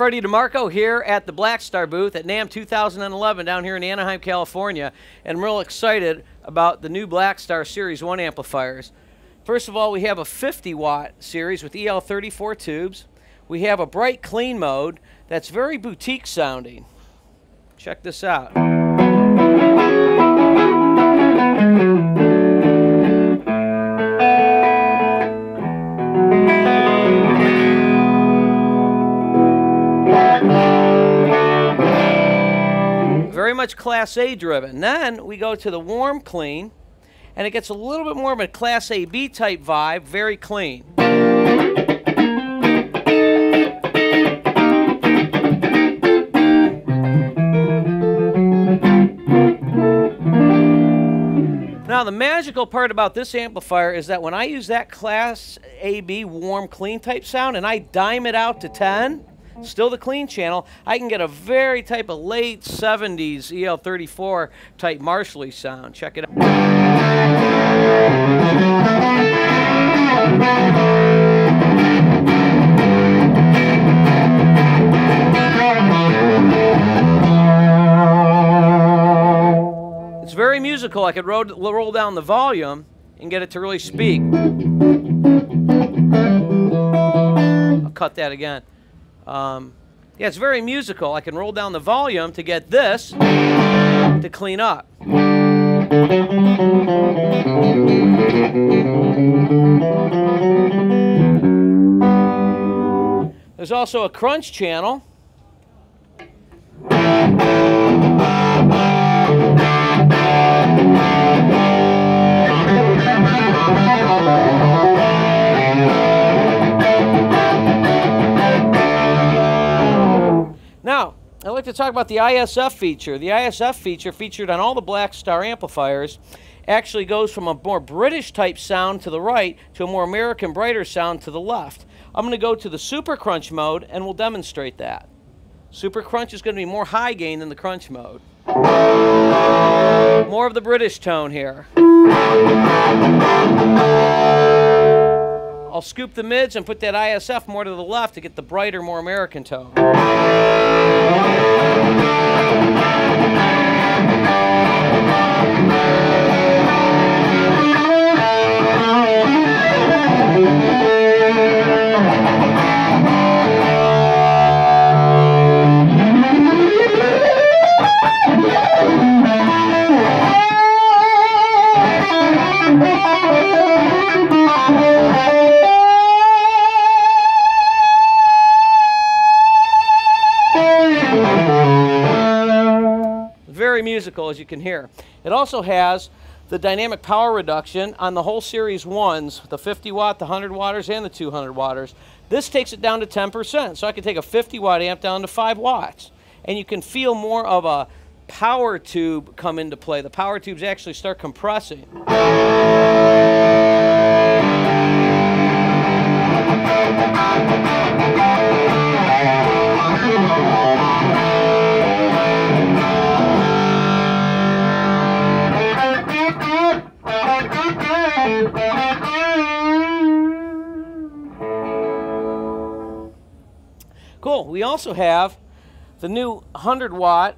Freddie DeMarco here at the Blackstar booth at NAMM 2011 down here in Anaheim, California, and I'm real excited about the new Blackstar Series 1 amplifiers. First of all, we have a 50-watt series with EL34 tubes. We have a bright clean mode that's very boutique sounding. Check this out. Very much Class A driven. Then we go to the warm clean, and it gets a little bit more of a Class A/B type vibe, very clean. Now the magical part about this amplifier is that when I use that Class A/B warm clean type sound and I dime it out to 10, still the clean channel, I can get a very type of late 70s EL34 type Marshall-y sound. Check it out. It's very musical. I could roll down the volume and get it to really speak. I'll cut that again. Yeah, it's very musical. I can roll down the volume to get this to clean up. There's also a crunch channel. Now, I'd like to talk about the ISF feature. The ISF feature, featured on all the Blackstar amplifiers, actually goes from a more British type sound to the right to a more American brighter sound to the left. I'm going to go to the Super Crunch mode and we'll demonstrate that. Super Crunch is going to be more high gain than the Crunch mode. More of the British tone here. I'll scoop the mids and put that ISF more to the left to get the brighter, more American tone. Very musical, as you can hear. It also has the dynamic power reduction on the whole Series 1s, the 50 watt, the 100 watters, and the 200 watters. This takes it down to 10%, so I can take a 50 watt amp down to 5 watts. And you can feel more of a power tube come into play. The power tubes actually start compressing. Cool. We also have the new 100 watt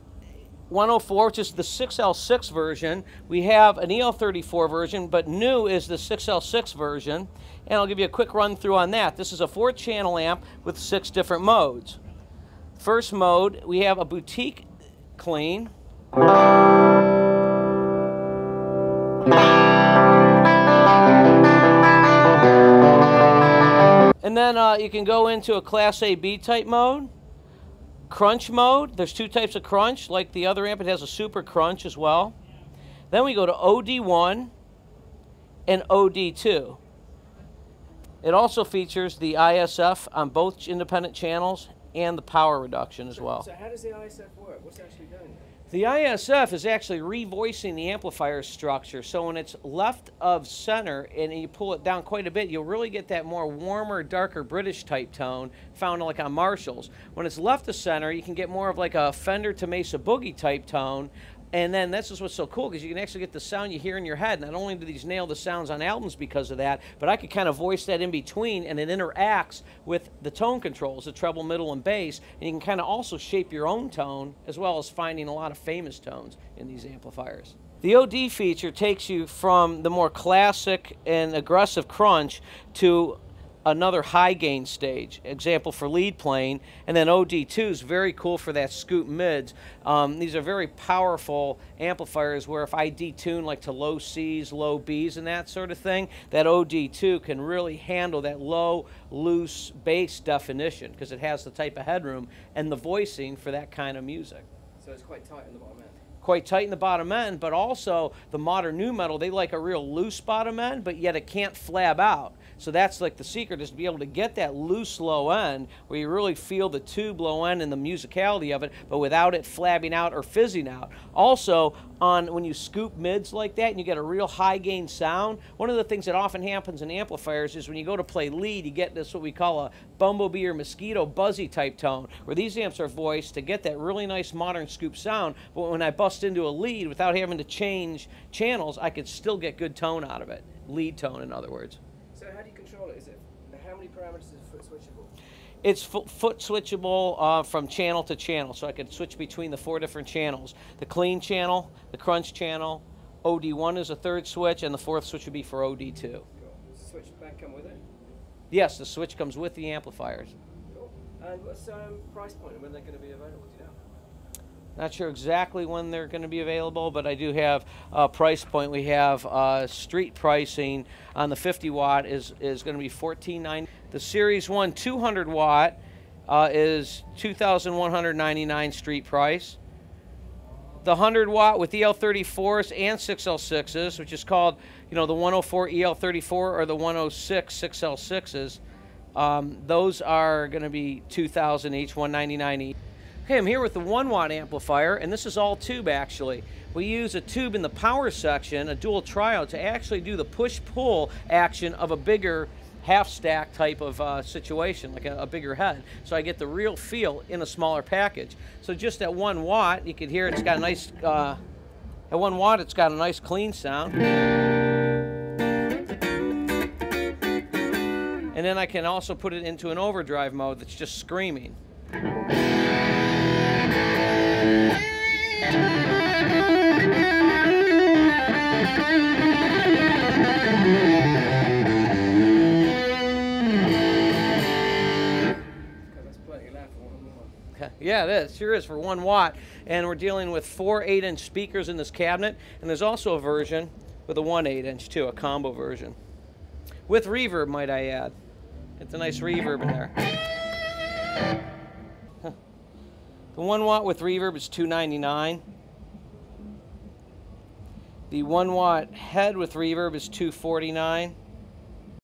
104, which is the 6L6 version. We have an EL34 version, but new is the 6L6 version. And I'll give you a quick run through on that. This is a 4-channel amp with 6 different modes. First mode, we have a boutique clean. And then you can go into a Class A/B type mode. Crunch mode, there's 2 types of crunch. Like the other amp, it has a super crunch as well. Then we go to OD1 and OD2. It also features the ISF on both independent channels and the power reduction as well. So how does the ISF work? What's it actually doing? The ISF is actually revoicing the amplifier structure, so when it's left of center and you pull it down quite a bit, you'll really get that more warmer, darker British type tone found like on Marshalls. When it's left of center, you can get more of like a Fender to Mesa Boogie type tone, And then this is what's so cool, because you can actually get the sound you hear in your head. Not only do these nail the sounds on albums because of that, but I could kind of voice that in between, and it interacts with the tone controls, the treble, middle, and bass. And you can kind of also shape your own tone, as well as finding a lot of famous tones in these amplifiers. The OD feature takes you from the more classic and aggressive crunch to another high gain stage, example for lead playing, and then OD2 is very cool for that scoop mids. These are very powerful amplifiers where if I detune like to low C's, low B's and that sort of thing, that OD2 can really handle that low, loose bass definition because it has the type of headroom and the voicing for that kind of music. So it's quite tight in the bottom end. Quite tight in the bottom end, but also the modern nu metal, they like a real loose bottom end, but yet it can't flab out. So that's like the secret, is to be able to get that loose low end where you really feel the tube low end and the musicality of it, but without it flabbing out or fizzing out. Also, when you scoop mids like that and you get a real high gain sound, one of the things that often happens in amplifiers is when you go to play lead, you get this what we call a bumblebee or mosquito buzzy type tone, where these amps are voiced to get that really nice modern scoop sound, but when I bust into a lead without having to change channels, I could still get good tone out of it. Lead tone, in other words. So how do you control it? How many parameters is foot switchable? It's foot switchable from channel to channel, so I could switch between the 4 different channels. The clean channel, the crunch channel, OD1 is a third switch, and the 4th switch would be for OD2. Cool. Does the switch back come with it? Yes, the switch comes with the amplifiers. Cool. And what's price point and when they're going to be available, do you know? Not sure exactly when they're going to be available, but I do have a price point. We have street pricing on the 50 watt is going to be $14.99. The Series 1 200 watt is $2,199 street price. The 100 watt with EL34s and 6L6s, which is called, the 104 EL34 or the 106 6L6s, those are going to be $2,000 each, $199 each. Okay, I'm here with the 1 watt amplifier, and this is all tube actually. We use a tube in the power section, a dual triodes, to actually do the push-pull action of a bigger half-stack type of situation, like a bigger head. So I get the real feel in a smaller package. So just at 1 watt, you can hear it's got a nice, at 1 watt it's got a nice clean sound. And then I can also put it into an overdrive mode that's just screaming. Yeah, it is. Sure is for 1 watt. And we're dealing with 4 8-inch speakers in this cabinet. And there's also a version with a 1 8-inch too, a combo version. With reverb, might I add. It's a nice reverb in there. The 1 watt with reverb is $299. The 1 watt head with reverb is $249.